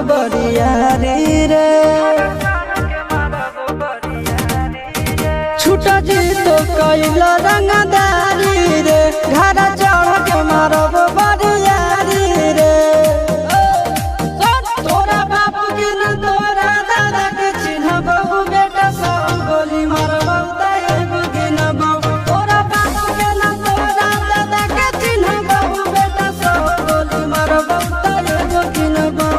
बरियारी रे छूटा जी तो कैल रंगदारी रे घर चढ़ के मारब बरियारी रे तोरा बाप के न तोरा दादा के चिन्हबहु बेटा सब गोली मारबहु त एगो गिनबहु तोरा बाप के न तोरा दादा के चिन्हबहु बेटा सब गोली मारबहु त एगो गिनबहु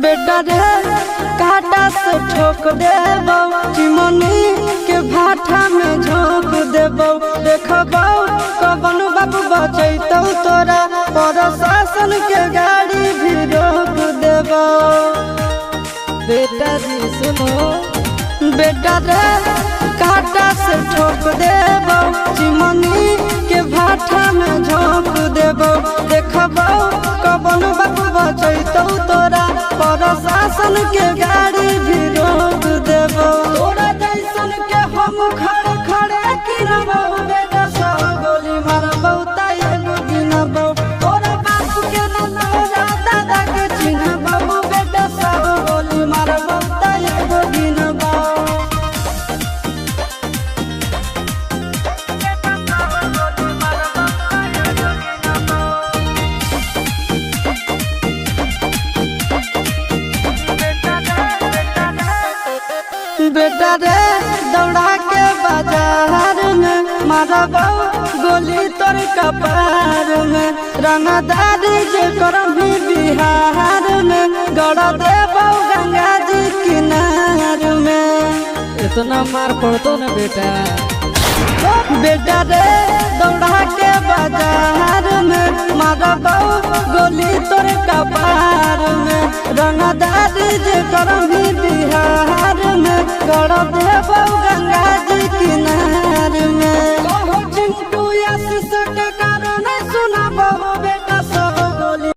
बेटा रे काटा से ठोक देबो चिमनी के भाठा में झोंक देबो देखबो कवन बाबू बचैतौ तोरा प्रशासन के गाड़ी भी रोक देबो बेटा जी सुनो बेटा रे काटा से ठोक देबो चिमनी के भाठा में झोंक देबो देखबो कवन बाबू बचैतौ तोरा प्रशासन के गाड़ी भी रोक देबो तोरा जैसन के हम खड़े खड़े गिनबो बेटा सब गोली मारबो त एगो गिनबो तोरा बाप के न तोरा दादा के चिन्हबो बेटा सब गोली मारबो त एगो गिनबो बेटा रे दौड़ा के बाजार में मारबो गोली तोर कपार में रंगदारी जे करभी बिहार में गड़ देबो गंगा जी किनार में इतना मार पड़तो न बेटा बेटा रे दौड़ा के बाजार में मारबो गोली तोर कपार में रंगदारी जे करभी बिहार में गड़ देबो गंगा जी किनार में